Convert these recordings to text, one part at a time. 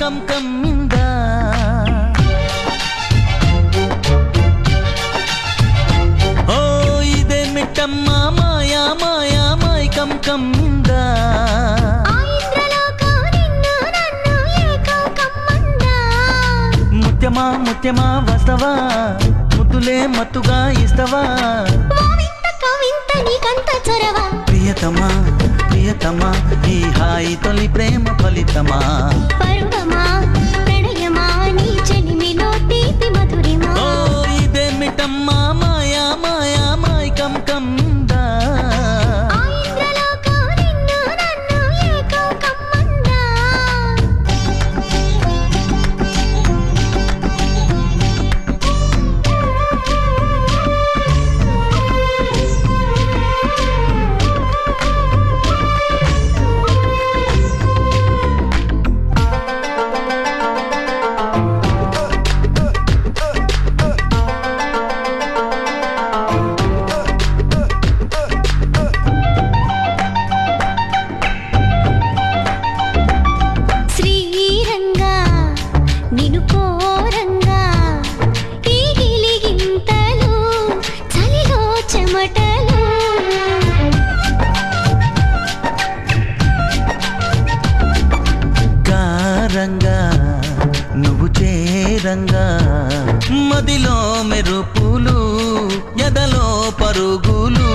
come కమ్మిందా ఓ ఇదే మిట్టమ్మా మాయా మాయా మైకం కమ్మిందా ముత్యమా ముత్యమా వస్తవా ముద్దులే మత్తుగా ఇస్తవా ప్రియతమా ప్రియతమా ఈ హాయి తొలి ప్రేమ ఫలితమా పరువమా ప్రణయమా నీ చెలిమిలో తీపి మధురిమా ఓ ఇదే మిట్టమ్మా మాయా మాయా మైకం కమ్మిందా రంగా నువ్వు చేరంగా మదిలో మెరుపులు ఎదలో పరుగులు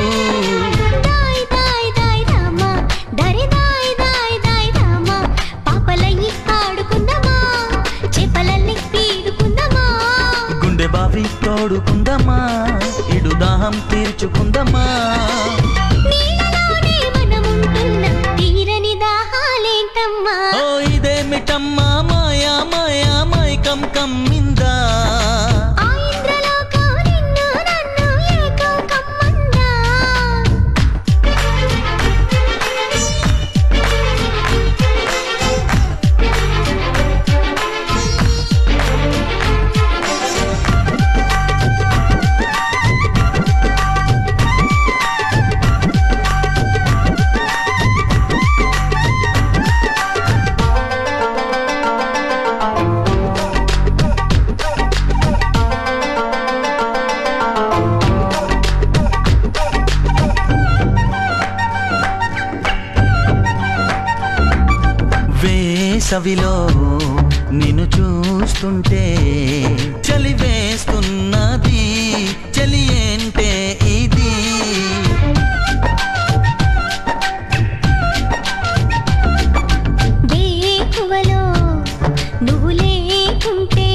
గుండె బావి తోడుకుందమా ఇడు దాహం తీర్చుకుందమా ఓ ఇదే మిట్టమ్మా మాయా మాయా మైకం కమ్మిందా వేసవిలో నిన్ను చూస్తుంటే చలి వేస్తున్నది చలి ఏంటే ఇది వేకువలో నువ్వు లేకుంటే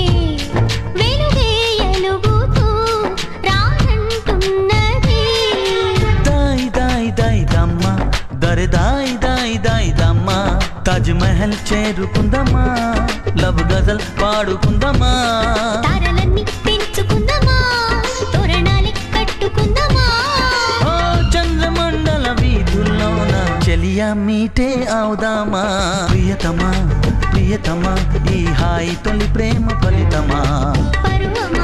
వెలుగే ఎలుగుతూ రానంటున్నది దాయి దాయి దాయి దమ్మ దరి దాయి దాయి దాయి దమ్మ తాజ్ మహల్ చేరుకుందమా లవ్ గజల్ పాడుకుందమా తారలన్నీ పెంచుకుందమా తోరణాలే కట్టుకుందమా ఓ చంద్రమండల వీధుల్లోన చెలియా మీటే అవుదామా ప్రియతమా ప్రియతమా ఈ హాయి తొలి ప్రేమ ఫలితమా పరువమా